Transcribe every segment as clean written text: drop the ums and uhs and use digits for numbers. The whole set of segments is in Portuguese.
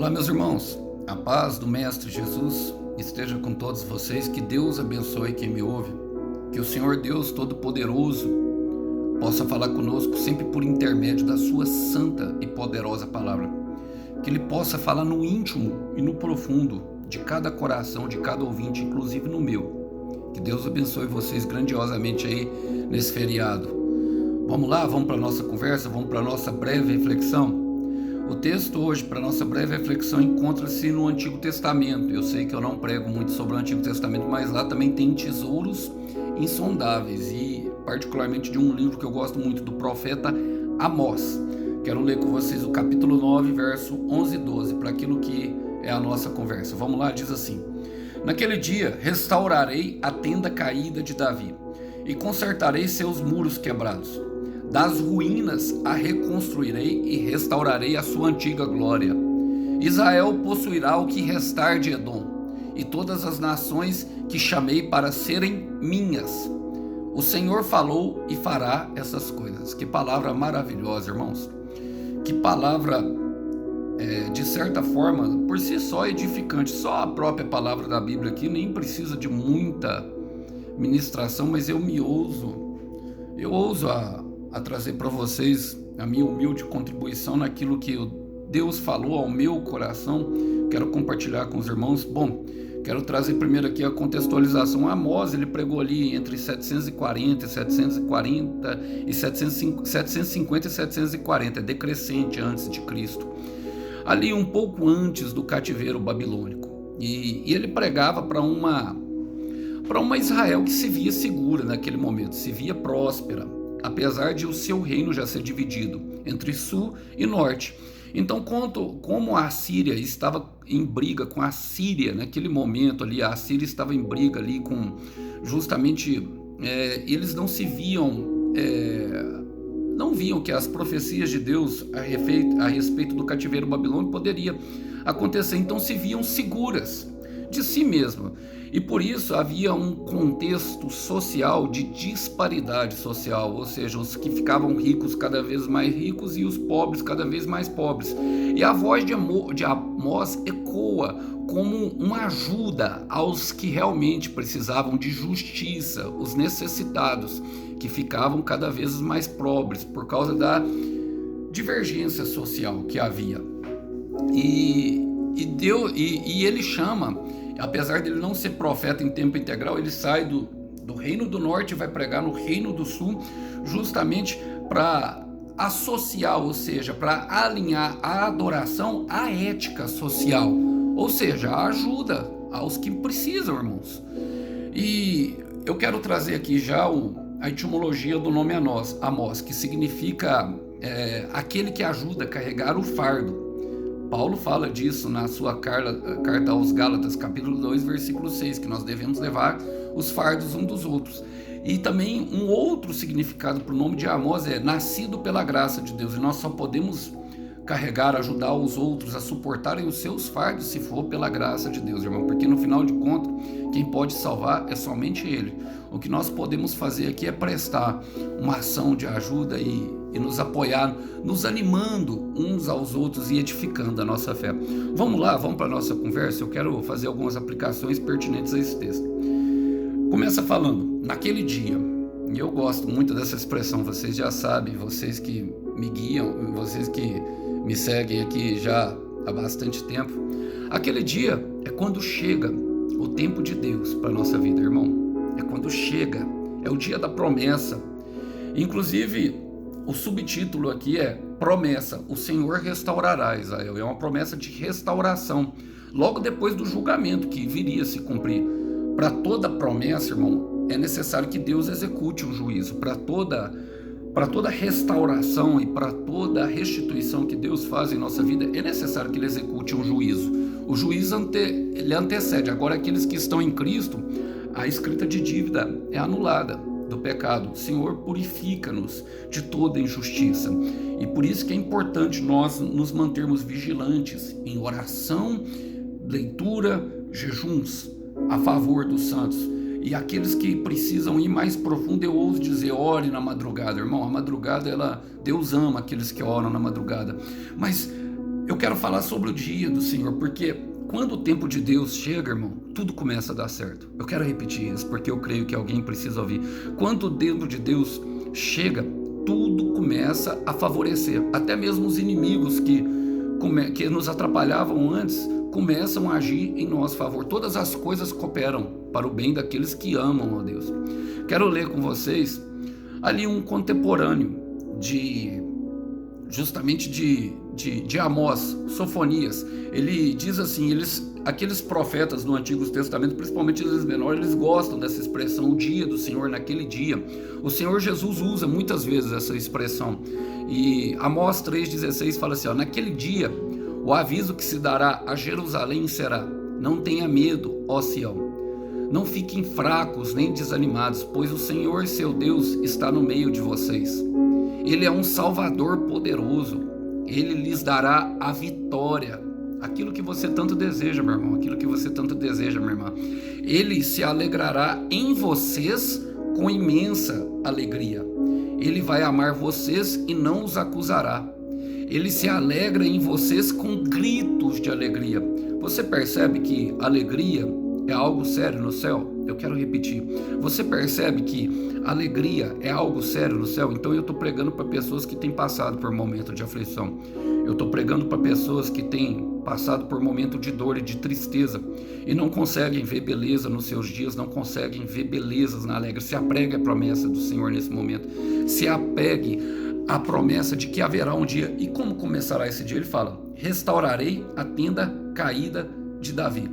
Olá, meus irmãos, a paz do Mestre Jesus esteja com todos vocês, que Deus abençoe quem me ouve, que o Senhor Deus Todo-Poderoso possa falar conosco sempre por intermédio da sua santa e poderosa palavra, que Ele possa falar no íntimo e no profundo de cada coração, de cada ouvinte, inclusive no meu. Que Deus abençoe vocês grandiosamente aí nesse feriado. Vamos lá, vamos para a nossa conversa, vamos para a nossa breve reflexão. O texto hoje, para nossa breve reflexão, encontra-se no Antigo Testamento. Eu sei que eu não prego muito sobre o Antigo Testamento, mas lá também tem tesouros insondáveis, e particularmente de um livro que eu gosto muito, do profeta Amós. Quero ler com vocês o capítulo 9, verso 11 e 12, para aquilo que é a nossa conversa. Vamos lá, diz assim: Naquele dia restaurarei a tenda caída de Davi, e consertarei seus muros quebrados. Das ruínas a reconstruirei e restaurarei a sua antiga glória. Israel possuirá o que restar de Edom, e todas as nações que chamei para serem minhas. O Senhor falou e fará essas coisas. Que palavra maravilhosa, irmãos. Que palavra, de certa forma, por si só edificante. Só a própria palavra da Bíblia aqui nem precisa de muita ministração, mas eu ouso a trazer para vocês a minha humilde contribuição naquilo que Deus falou ao meu coração. Quero compartilhar com os irmãos. Bom, quero trazer primeiro aqui a contextualização. Amós, ele pregou ali entre 750 e 740, decrescente antes de Cristo, ali um pouco antes do cativeiro babilônico, e ele pregava para uma Israel que se via segura naquele momento, se via próspera, apesar de o seu reino já ser dividido entre sul e norte. Então, como a Síria estava em briga com a Síria naquele momento ali, a Síria estava em briga ali com, justamente, eles não se viam, não viam que as profecias de Deus a respeito do cativeiro babilônico poderia acontecer, então se viam seguras de si mesma. E por isso havia um contexto social de disparidade social, ou seja, os que ficavam ricos cada vez mais ricos e os pobres cada vez mais pobres. E a voz de Amós ecoa como uma ajuda aos que realmente precisavam de justiça, os necessitados, que ficavam cada vez mais pobres por causa da divergência social que havia. E ele chama, apesar de ele não ser profeta em tempo integral, ele sai do reino do norte e vai pregar no reino do sul, justamente para associar, ou seja, para alinhar a adoração à ética social, ou seja, a ajuda aos que precisam, irmãos. E eu quero trazer aqui já a etimologia do nome Amós, que significa aquele que ajuda a carregar o fardo. Paulo fala disso na sua carta aos Gálatas, capítulo 2, versículo 6, que nós devemos levar os fardos uns dos outros. E também um outro significado para o nome de Amós é nascido pela graça de Deus, e nós só podemos carregar, ajudar os outros a suportarem os seus fardos se for pela graça de Deus, irmão, porque no final de contas, quem pode salvar é somente Ele. O que nós podemos fazer aqui é prestar uma ação de ajuda e nos apoiar, nos animando uns aos outros e edificando a nossa fé. Vamos lá, vamos para a nossa conversa. Eu quero fazer algumas aplicações pertinentes a esse texto. Começa falando, naquele dia, e eu gosto muito dessa expressão, vocês já sabem, vocês que me guiam, vocês que me seguem aqui já há bastante tempo. Aquele dia é quando chega o tempo de Deus para a nossa vida, irmão. É quando chega, é o dia da promessa. Inclusive, o subtítulo aqui é promessa, o Senhor restaurará Israel. É uma promessa de restauração, logo depois do julgamento que viria a se cumprir. Para toda promessa, irmão, é necessário que Deus execute um juízo. Para toda restauração e para toda restituição que Deus faz em nossa vida, é necessário que Ele execute um juízo. O juízo ele antecede. Agora, aqueles que estão em Cristo, a escrita de dívida é anulada do pecado. Senhor, purifica-nos de toda injustiça. E por isso que é importante nós nos mantermos vigilantes em oração, leitura, jejuns a favor dos santos. E aqueles que precisam ir mais profundo, eu ouso dizer, ore na madrugada, irmão. A madrugada, Deus ama aqueles que oram na madrugada. Mas Eu quero falar sobre o dia do Senhor, porque quando o tempo de Deus chega, irmão, tudo começa a dar certo. Eu quero repetir isso, porque eu creio que alguém precisa ouvir. Quando o tempo de Deus chega, tudo começa a favorecer. Até mesmo os inimigos que nos atrapalhavam antes começam a agir em nosso favor. Todas as coisas cooperam para o bem daqueles que amam a Deus. Quero ler com vocês ali um contemporâneo justamente de Amós, Sofonias. Ele diz assim, aqueles profetas do Antigo Testamento, principalmente os menores, eles gostam dessa expressão, o dia do Senhor, naquele dia. O Senhor Jesus usa muitas vezes essa expressão. E Amós 3,16 fala assim, naquele dia, o aviso que se dará a Jerusalém será: não tenha medo, ó Sião. Não fiquem fracos nem desanimados, pois o Senhor, seu Deus, está no meio de vocês. Ele é um Salvador poderoso. Ele lhes dará a vitória. Aquilo que você tanto deseja, meu irmão. Aquilo que você tanto deseja, minha irmã. Ele se alegrará em vocês com imensa alegria. Ele vai amar vocês e não os acusará. Ele se alegra em vocês com gritos de alegria. Você percebe que alegria é algo sério no céu? Eu quero repetir. Você percebe que alegria é algo sério no céu? Então eu estou pregando para pessoas que têm passado por momento de aflição. Eu estou pregando para pessoas que têm passado por momento de dor e de tristeza e não conseguem ver beleza nos seus dias, não conseguem ver belezas na alegria. Se apegue à promessa do Senhor nesse momento. Se apegue à promessa de que haverá um dia. E como começará esse dia? Ele fala: restaurarei a tenda caída de Davi.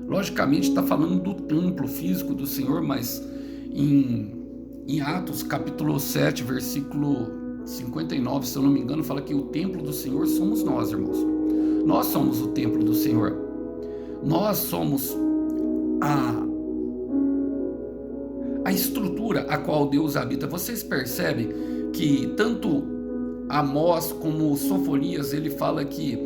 Logicamente está falando do templo físico do Senhor, mas em Atos capítulo 7, versículo 59, se eu não me engano, fala que o templo do Senhor somos nós, irmãos. Nós somos o templo do Senhor. Nós somos a estrutura a qual Deus habita. Vocês percebem que tanto Amós como Sofonias, ele fala que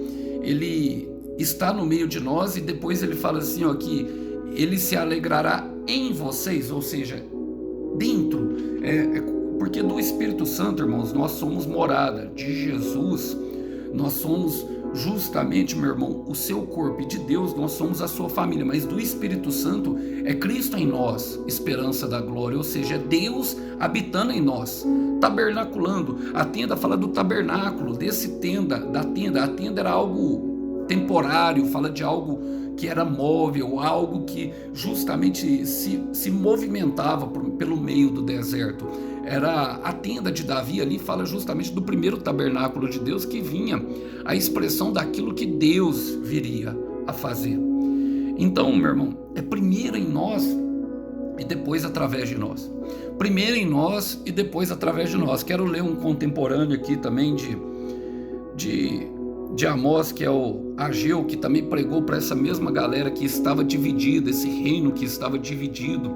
ele está no meio de nós, e depois ele fala assim, que ele se alegrará em vocês, ou seja, dentro, porque do Espírito Santo, irmãos, nós somos morada de Jesus, nós somos justamente, meu irmão, o seu corpo, e de Deus nós somos a sua família, mas do Espírito Santo é Cristo em nós, esperança da glória, ou seja, é Deus habitando em nós, tabernaculando. A tenda fala do tabernáculo, da tenda. A tenda era algo temporário, fala de algo que era móvel, algo que justamente se movimentava pelo meio do deserto. Era a tenda de Davi, ali fala justamente do primeiro tabernáculo de Deus, que vinha a expressão daquilo que Deus viria a fazer. Então, meu irmão, é primeiro em nós e depois através de nós. Primeiro em nós e depois através de nós. Quero ler um contemporâneo aqui também de Amós, que é o Ageu, que também pregou para essa mesma galera que estava dividida, esse reino que estava dividido.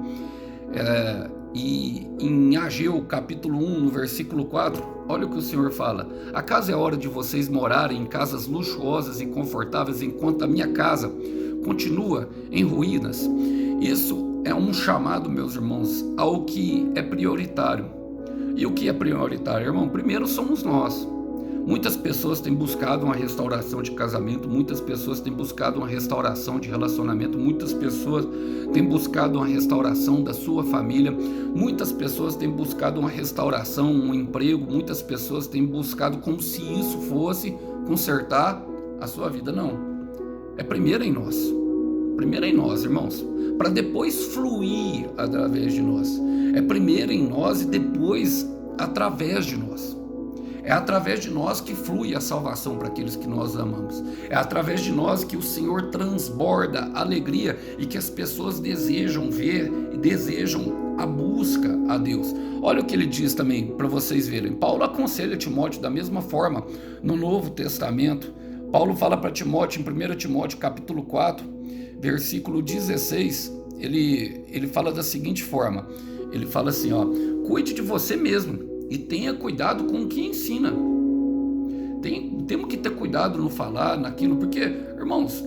E em Ageu capítulo 1, no versículo 4, olha o que o Senhor fala: acaso é hora de vocês morarem em casas luxuosas e confortáveis, enquanto a minha casa continua em ruínas? Isso é um chamado, meus irmãos, ao que é prioritário. E o que é prioritário, irmão? Primeiro somos nós. Muitas pessoas têm buscado uma restauração de casamento, muitas pessoas têm buscado uma restauração de relacionamento, muitas pessoas têm buscado uma restauração da sua família, muitas pessoas têm buscado uma restauração, um emprego, muitas pessoas têm buscado como se isso fosse consertar a sua vida. Não, é primeiro em nós, irmãos, para depois fluir através de nós. É primeiro em nós e depois através de nós. É através de nós que flui a salvação para aqueles que nós amamos. É através de nós que o Senhor transborda alegria e que as pessoas desejam ver e desejam a busca a Deus. Olha o que ele diz também, para vocês verem. Paulo aconselha Timóteo da mesma forma no Novo Testamento. Paulo fala para Timóteo, em 1 Timóteo capítulo 4, versículo 16, ele fala da seguinte forma. Ele fala assim, cuide de você mesmo e tenha cuidado com o que ensina. Temos que ter cuidado no falar, naquilo, porque, irmãos,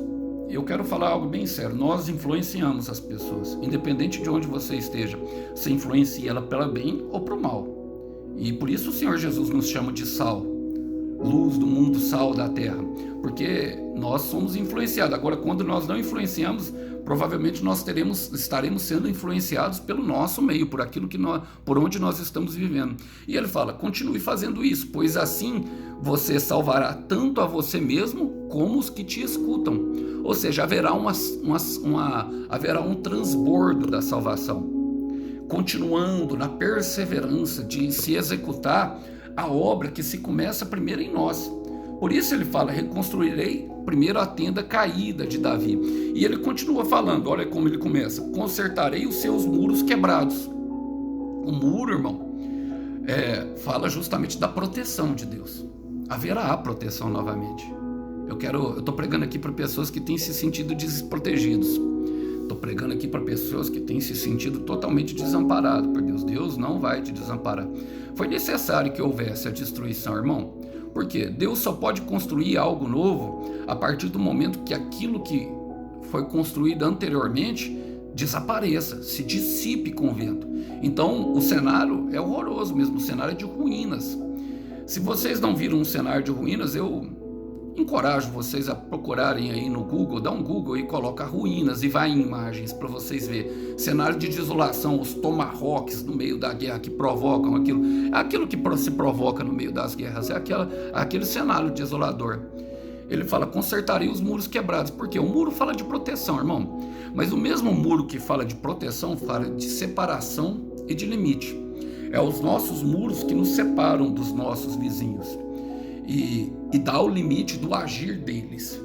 eu quero falar algo bem sério. Nós influenciamos as pessoas, independente de onde você esteja. Você influencia ela para bem ou para o mal. E por isso o Senhor Jesus nos chama de sal. luz do mundo, sal da terra, porque nós somos influenciados. Agora, quando nós não influenciamos, provavelmente nós estaremos sendo influenciados pelo nosso meio, por aquilo por onde nós estamos vivendo. E ele fala: continue fazendo isso, pois assim você salvará tanto a você mesmo como os que te escutam. Ou seja, haverá um transbordo da salvação, continuando na perseverança de se executar a obra que se começa primeiro em nós. Por isso ele fala: reconstruirei primeiro a tenda caída de Davi. E ele continua falando, olha como ele começa: consertarei os seus muros quebrados. O muro, irmão, fala justamente da proteção de Deus. Haverá proteção novamente. Eu estou pregando aqui para pessoas que têm se sentido desprotegidos. Estou pregando aqui para pessoas que têm se sentido totalmente desamparados por Deus. Deus não vai te desamparar. Foi necessário que houvesse a destruição, irmão. Porque Deus só pode construir algo novo a partir do momento que aquilo que foi construído anteriormente desapareça, se dissipe com o vento. Então o cenário é horroroso mesmo, o cenário é de ruínas. Se vocês não viram um cenário de ruínas, eu encorajo vocês a procurarem aí no Google, dá um Google e coloca ruínas e vai em imagens para vocês verem. Cenário de desolação, os tomahawks no meio da guerra que provocam aquilo. Aquilo que se provoca no meio das guerras, aquele cenário desolador. Ele fala: consertarei os muros quebrados. Porque o muro fala de proteção, irmão. Mas o mesmo muro que fala de proteção fala de separação e de limite. É os nossos muros que nos separam dos nossos vizinhos. E dá o limite do agir deles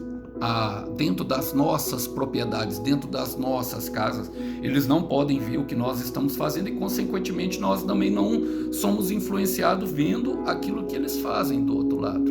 dentro das nossas propriedades, dentro das nossas casas. Eles não podem ver o que nós estamos fazendo e, consequentemente, nós também não somos influenciados vendo aquilo que eles fazem do outro lado.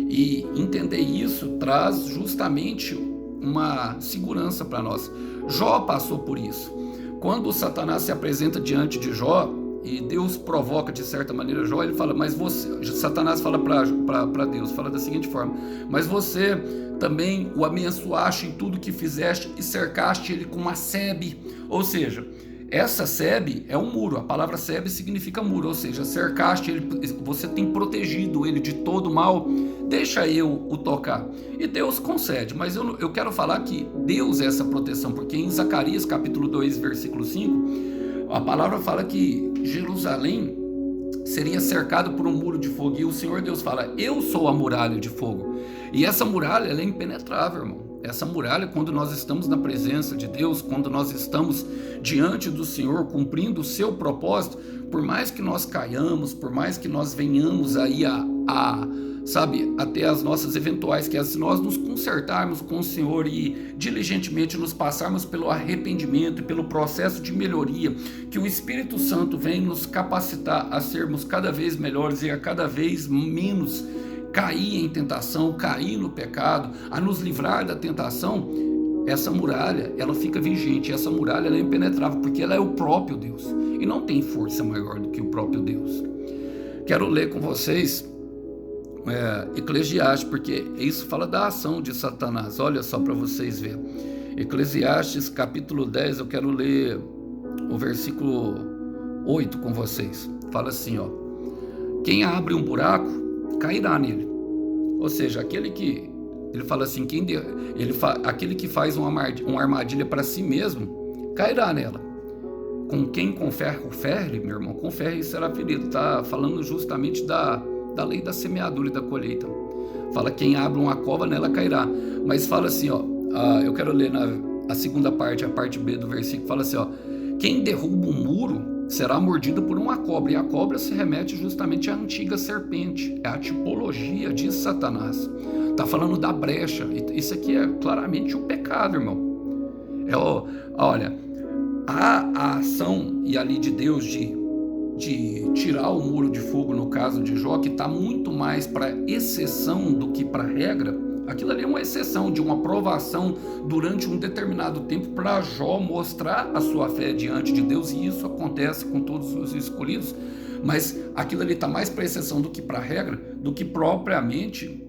E entender isso traz justamente uma segurança para nós. Jó passou por isso. Quando Satanás se apresenta diante de Jó, e Deus provoca de certa maneira Jó, ele fala: mas você, Satanás fala para Deus, fala da seguinte forma: mas você também o abençoaste em tudo que fizeste e cercaste ele com uma sebe. Ou seja, essa sebe é um muro. A palavra sebe significa muro, ou seja, cercaste ele, você tem protegido ele de todo mal. Deixa eu o tocar. E Deus concede, mas eu quero falar que Deus é essa proteção, porque em Zacarias capítulo 2, versículo 5, a palavra fala que Jerusalém seria cercado por um muro de fogo. E o Senhor Deus fala: eu sou a muralha de fogo. E essa muralha, ela é impenetrável, irmão. Essa muralha, quando nós estamos na presença de Deus, quando nós estamos diante do Senhor, cumprindo o seu propósito, por mais que nós caiamos, por mais que nós venhamos aí até as nossas eventuais quedas, se nós nos consertarmos com o Senhor e diligentemente nos passarmos pelo arrependimento e pelo processo de melhoria, que o Espírito Santo vem nos capacitar a sermos cada vez melhores e a cada vez menos cair em tentação, cair no pecado, a nos livrar da tentação, essa muralha, ela fica vigente. Essa muralha, ela é impenetrável, porque ela é o próprio Deus, e não tem força maior do que o próprio Deus. Quero ler com vocês Eclesiastes, porque isso fala da ação de Satanás. Olha só para vocês verem. Eclesiastes capítulo 10, eu quero ler o versículo 8 com vocês. Fala assim, ó: quem abre um buraco, cairá nele. Ou seja, ele fala assim, aquele que faz uma armadilha para si mesmo, cairá nela. Com quem com ferro fere, meu irmão, com ferro será ferido. Está falando justamente da lei da semeadura e da colheita. Fala: quem abre uma cova, nela cairá. Mas fala assim, ó, eu quero ler a segunda parte, a parte B do versículo, fala assim, ó: quem derruba um muro será mordido por uma cobra. E a cobra se remete justamente à antiga serpente, é a tipologia de Satanás. Está falando da brecha. Isso aqui é claramente o pecado, irmão. Olha, a ação e ali de Deus de tirar o muro de fogo, no caso de Jó, que está muito mais para exceção do que para regra. Aquilo ali é uma exceção de uma provação durante um determinado tempo para Jó mostrar a sua fé diante de Deus, e isso acontece com todos os escolhidos, mas aquilo ali está mais para exceção do que para regra, do que propriamente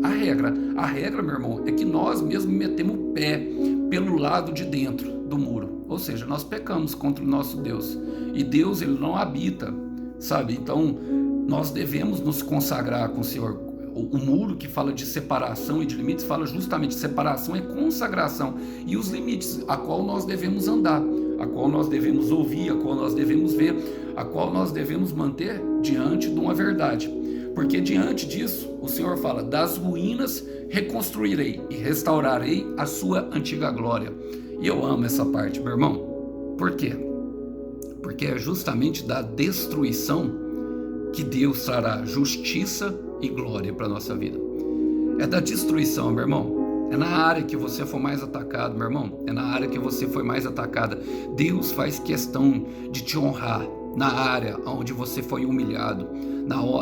a regra. A regra, meu irmão, é que nós mesmos metemos o pé pelo lado de dentro do muro, ou seja, nós pecamos contra o nosso Deus, e Deus, ele não habita, sabe? Então nós devemos nos consagrar com o Senhor. O muro que fala de separação e de limites fala justamente de separação e consagração, e os limites a qual nós devemos andar, a qual nós devemos ouvir, a qual nós devemos ver, a qual nós devemos manter diante de uma verdade. Porque diante disso, o Senhor fala: das ruínas reconstruirei e restaurarei a sua antiga glória. E eu amo essa parte, meu irmão. Por quê? Porque é justamente da destruição que Deus trará justiça e glória para a nossa vida. É da destruição, meu irmão. É na área que você for mais atacado, meu irmão. É na área que você foi mais atacada. Deus faz questão de te honrar na área onde você foi humilhado,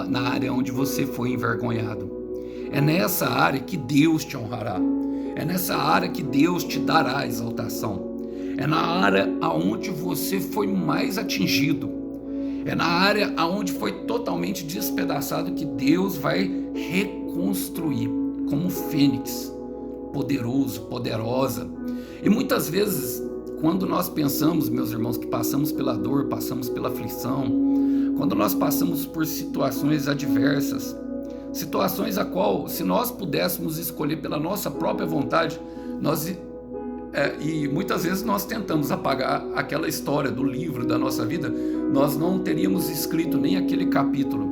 na área onde você foi envergonhado. É nessa área que Deus te honrará. É nessa área que Deus te dará exaltação. É na área onde você foi mais atingido. É na área onde foi totalmente despedaçado que Deus vai reconstruir como fênix, poderoso, poderosa. E muitas vezes, quando nós pensamos, meus irmãos, que passamos pela dor, passamos pela aflição, quando nós passamos por situações adversas, situações a qual, se nós pudéssemos escolher pela nossa própria vontade, e muitas vezes nós tentamos apagar aquela história do livro da nossa vida, nós não teríamos escrito nem aquele capítulo,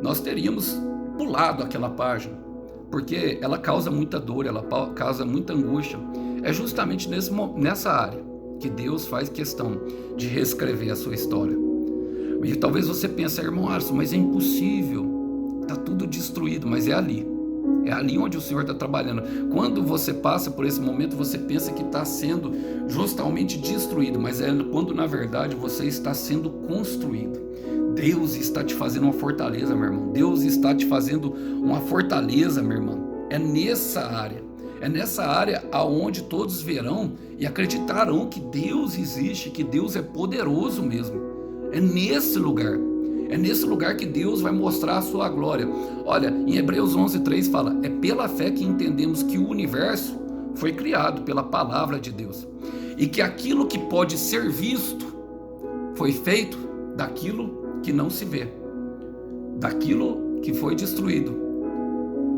nós teríamos pulado aquela página, porque ela causa muita dor, ela causa muita angústia. É justamente nessa área que Deus faz questão de reescrever a sua história. E talvez você pense: irmão Alisson, mas é impossível, está tudo destruído. Mas é ali onde o Senhor está trabalhando. Quando você passa por esse momento, você pensa que está sendo justamente destruído, mas é quando na verdade você está sendo construído. Deus está te fazendo uma fortaleza, meu irmão. Deus está te fazendo uma fortaleza, minha irmã. É nessa área aonde todos verão e acreditarão que Deus existe, que Deus é poderoso mesmo. É nesse lugar que Deus vai mostrar a sua glória. Olha, em Hebreus 11:3 fala: é pela fé que entendemos que o universo foi criado pela palavra de Deus, e que aquilo que pode ser visto foi feito daquilo que não se vê, daquilo que foi destruído.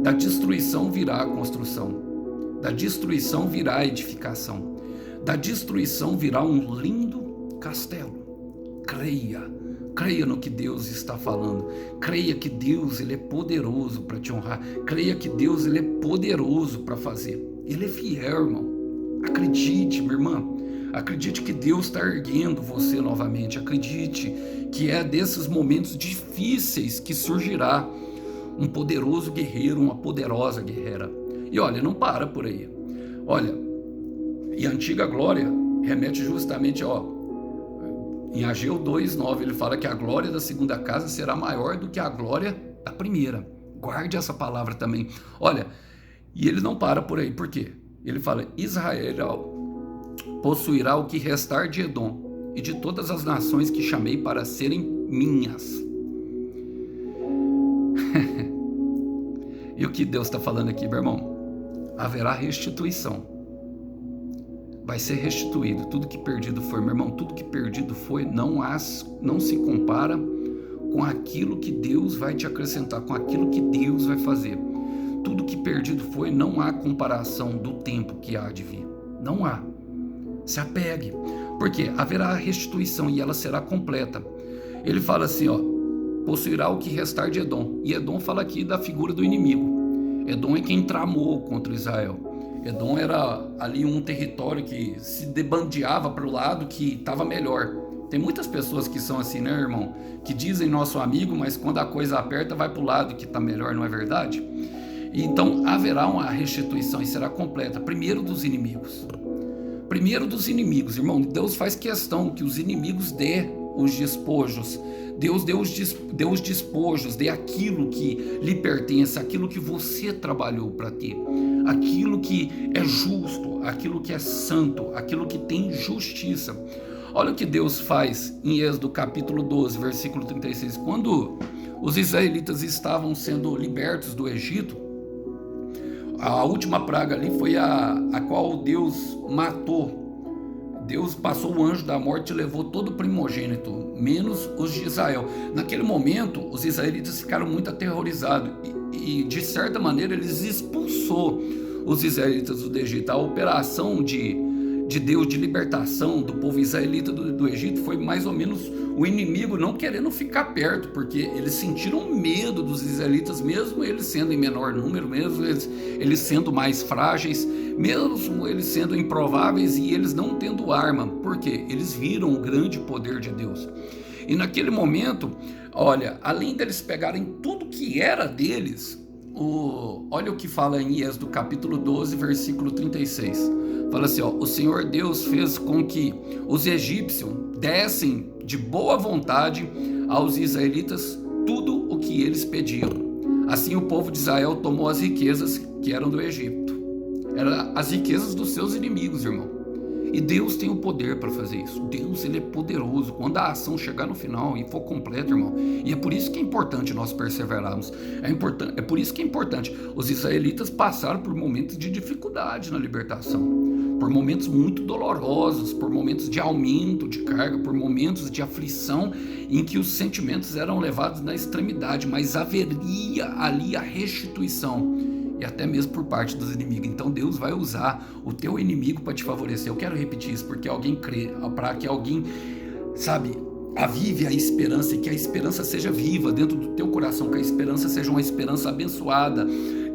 Da destruição virá a construção, da destruição virá a edificação, da destruição virá um lindo castelo. Creia no que Deus está falando. Creia que Deus, Ele é poderoso para te honrar. Creia que Deus, Ele é poderoso para fazer. Ele é fiel, irmão. Acredite, minha irmã. Acredite que Deus está erguendo você novamente. Acredite que é desses momentos difíceis que surgirá um poderoso guerreiro, uma poderosa guerreira. E olha, não para por aí. Olha, e a antiga glória remete justamente, em Ageu 2:9, ele fala que a glória da segunda casa será maior do que a glória da primeira. Guarde essa palavra também. Olha, e ele não para por aí. Por quê? Ele fala: Israel possuirá o que restar de Edom e de todas as nações que chamei para serem minhas. E o que Deus está falando aqui, meu irmão? Haverá restituição. Vai ser restituído. Tudo que perdido foi, meu irmão, tudo que perdido foi, não se compara com aquilo que Deus vai te acrescentar, com aquilo que Deus vai fazer. Tudo que perdido foi, não há comparação do tempo que há de vir. Não há. Se apegue. Porque haverá restituição e ela será completa. Ele fala assim, possuirá o que restar de Edom. E Edom fala aqui da figura do inimigo. Edom é quem tramou contra Israel. Edom era ali um território que se debandeava para o lado que estava melhor. Tem muitas pessoas que são assim, né, irmão? Que dizem nosso amigo, mas quando a coisa aperta vai para o lado que está melhor, não é verdade? E então haverá uma restituição e será completa. Primeiro dos inimigos. Primeiro dos inimigos, irmão. Deus faz questão que os inimigos dê os despojos. Deus dê os despojos, dê aquilo que lhe pertence, aquilo que você trabalhou para ter, aquilo que é justo, aquilo que é santo, aquilo que tem justiça. Olha o que Deus faz em Êxodo capítulo 12, versículo 36. Quando os israelitas estavam sendo libertos do Egito, a última praga ali foi a qual Deus matou. Deus passou o anjo da morte e levou todo o primogênito, menos os de Israel. Naquele momento, os israelitas ficaram muito aterrorizados e de certa maneira, eles expulsou os israelitas do Egito. A operação de Deus de libertação do povo israelita do Egito foi mais ou menos o inimigo não querendo ficar perto, porque eles sentiram medo dos israelitas, mesmo eles sendo em menor número, mesmo eles sendo mais frágeis, mesmo eles sendo improváveis e eles não tendo arma, porque eles viram o grande poder de Deus. E naquele momento, olha, além deles pegarem tudo que era deles, olha o que fala em Êxodo capítulo 12, versículo 36. Fala assim, o Senhor Deus fez com que os egípcios dessem de boa vontade aos israelitas tudo o que eles pediam. Assim o povo de Israel tomou as riquezas que eram do Egito. Eram as riquezas dos seus inimigos, irmão. E Deus tem o poder para fazer isso. Deus, ele é poderoso. Quando a ação chegar no final e for completa, irmão. E é por isso que é importante nós perseverarmos. É por isso que é importante. Os israelitas passaram por momentos de dificuldade na libertação. Por momentos muito dolorosos, por momentos de aumento de carga, por momentos de aflição em que os sentimentos eram levados na extremidade, mas haveria ali a restituição. E até mesmo por parte dos inimigos. Então Deus vai usar o teu inimigo para te favorecer. Eu quero repetir isso porque alguém crê, para que alguém, sabe, avive a esperança e que a esperança seja viva dentro do teu coração, que a esperança seja uma esperança abençoada,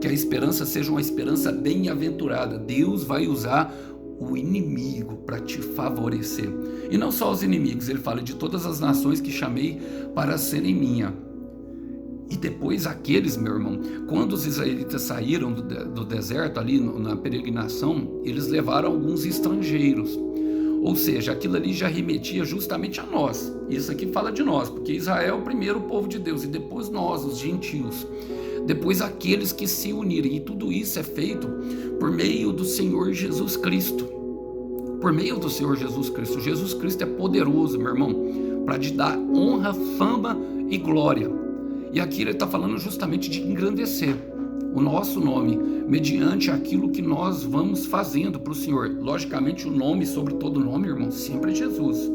que a esperança seja uma esperança bem-aventurada. Deus vai usar o inimigo para te favorecer. E não só os inimigos, ele fala de todas as nações que chamei para serem minha. E depois aqueles, meu irmão, quando os israelitas saíram do deserto ali na peregrinação, eles levaram alguns estrangeiros. Ou seja, aquilo ali já remetia justamente a nós. Isso aqui fala de nós, porque Israel é o primeiro povo de Deus e depois nós, os gentios. Depois aqueles que se unirem. E tudo isso é feito por meio do Senhor Jesus Cristo. Por meio do Senhor Jesus Cristo. Jesus Cristo é poderoso, meu irmão, para te dar honra, fama e glória. E aqui ele está falando justamente de engrandecer o nosso nome, mediante aquilo que nós vamos fazendo para o Senhor. Logicamente, o nome sobre todo nome, irmão, sempre é Jesus.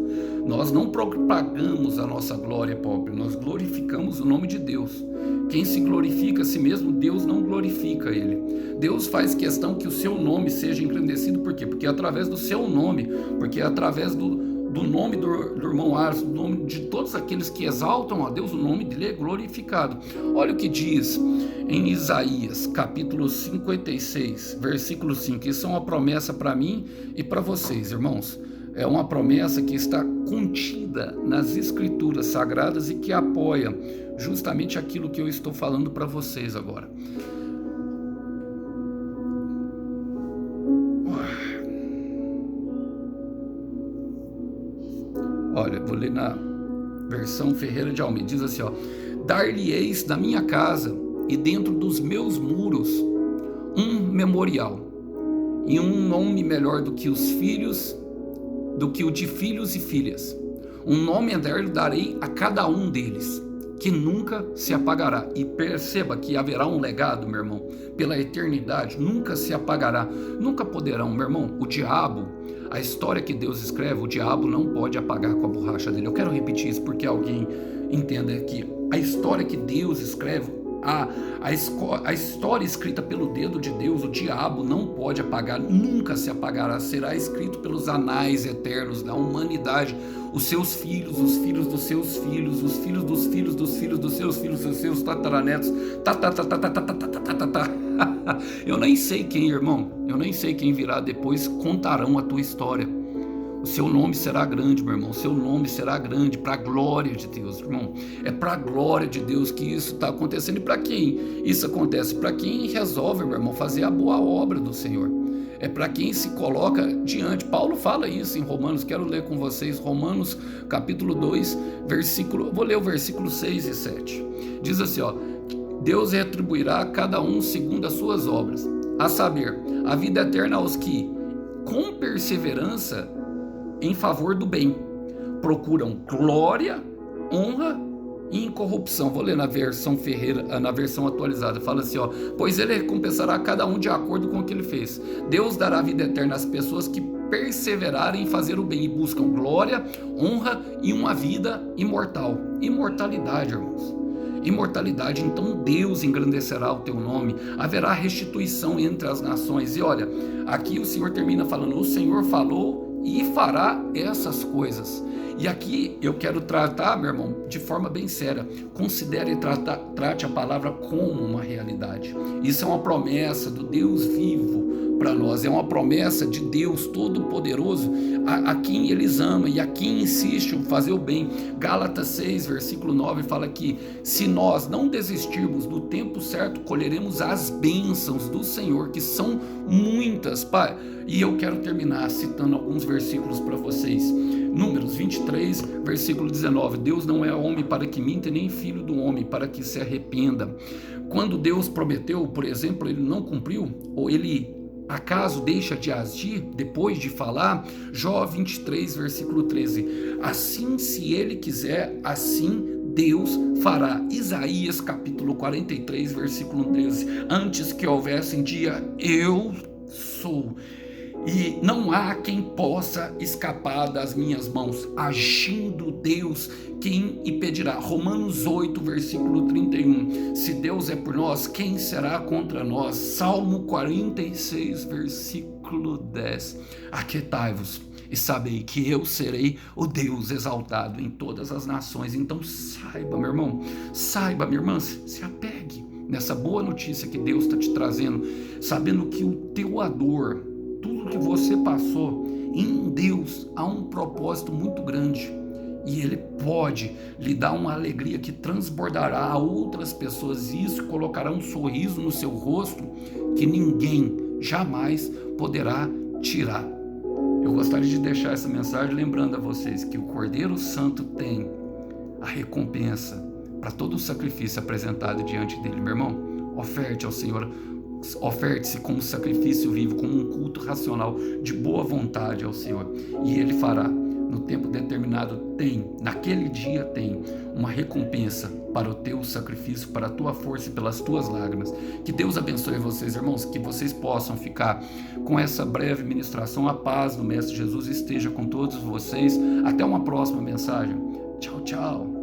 Nós não propagamos a nossa glória própria, nós glorificamos o nome de Deus. Quem se glorifica a si mesmo, Deus não glorifica ele. Deus faz questão que o seu nome seja engrandecido, por quê? Porque é através do seu nome, porque é através do nome do irmão Aras, do nome de todos aqueles que exaltam a Deus, o nome dele é glorificado. Olha o que diz em Isaías, capítulo 56, versículo 5. Isso é uma promessa para mim e para vocês, irmãos. É uma promessa que está contida nas escrituras sagradas e que apoia justamente aquilo que eu estou falando para vocês agora. Olha, vou ler na versão Ferreira de Almeida, diz assim, dar-lhe-eis da minha casa e dentro dos meus muros um memorial e um nome melhor do que os filhos, do que o de filhos e filhas. Um nome eterno darei a cada um deles, que nunca se apagará. E perceba que haverá um legado, meu irmão, pela eternidade, nunca se apagará, nunca poderão, meu irmão, o diabo, a história que Deus escreve, o diabo não pode apagar com a borracha dele. Eu quero repetir isso porque alguém entenda que a história que Deus escreve, a história escrita pelo dedo de Deus, o diabo não pode apagar, nunca se apagará, será escrito pelos anais eternos da humanidade, os seus filhos, os filhos dos seus filhos, os filhos dos filhos dos filhos dos seus filhos, os seus tataranetos, eu nem sei quem, irmão, eu nem sei quem virá depois, contarão a tua história. O seu nome será grande, meu irmão, o seu nome será grande para a glória de Deus, irmão. É para a glória de Deus que isso está acontecendo. E para quem isso acontece? Para quem resolve, meu irmão, fazer a boa obra do Senhor. É para quem se coloca diante. Paulo fala isso em Romanos, quero ler com vocês, Romanos capítulo 2, vou ler o versículo 6 e 7. Diz assim, Deus retribuirá a cada um segundo as suas obras, a saber, a vida eterna aos que, com perseverança, em favor do bem, procuram glória, honra e incorrupção. Vou ler na versão Ferreira, na versão atualizada. Fala assim, ó: pois ele recompensará cada um de acordo com o que ele fez. Deus dará vida eterna às pessoas que perseverarem em fazer o bem e buscam glória, honra e uma vida imortal. Imortalidade, irmãos. Imortalidade. Então Deus engrandecerá o teu nome, haverá restituição entre as nações. E olha, aqui o Senhor termina falando: o Senhor falou e fará essas coisas. E aqui eu quero tratar, meu irmão, de forma bem séria. Considere e trate a palavra como uma realidade. Isso é uma promessa do Deus vivo para nós, é uma promessa de Deus Todo-Poderoso a quem eles amam e a quem insiste em fazer o bem. Gálatas 6, versículo 9 fala que se nós não desistirmos no tempo certo, colheremos as bênçãos do Senhor, que são muitas, Pai. E eu quero terminar citando alguns versículos para vocês. Números 23, versículo 19: Deus não é homem para que minta, nem filho do homem para que se arrependa. Quando Deus prometeu, por exemplo, ele não cumpriu, ou ele acaso deixa de agir depois de falar? Jó 23, versículo 13: assim, se ele quiser, assim Deus fará. Isaías capítulo 43, versículo 13: antes que houvesse dia, eu sou, e não há quem possa escapar das minhas mãos. Agindo Deus, quem impedirá? Romanos 8, versículo 31: se Deus é por nós, quem será contra nós? Salmo 46, versículo 10: aquietai-vos e sabei que eu serei o Deus exaltado em todas as nações. Então saiba, meu irmão, saiba, minha irmã, se apegue nessa boa notícia que Deus está te trazendo, sabendo que o teu dor, tudo que você passou, em Deus há um propósito muito grande, e Ele pode lhe dar uma alegria que transbordará a outras pessoas, e isso colocará um sorriso no seu rosto que ninguém jamais poderá tirar. Eu gostaria de deixar essa mensagem lembrando a vocês que o Cordeiro Santo tem a recompensa para todo o sacrifício apresentado diante dele. Meu irmão, oferte ao Senhor, oferte-se como sacrifício vivo, como um culto racional de boa vontade ao Senhor, e Ele fará. No tempo determinado naquele dia tem uma recompensa para o teu sacrifício, para a tua força e pelas tuas lágrimas. Que Deus abençoe vocês, irmãos, que vocês possam ficar com essa breve ministração. A paz do Mestre Jesus esteja com todos vocês. Até uma próxima mensagem. Tchau, tchau.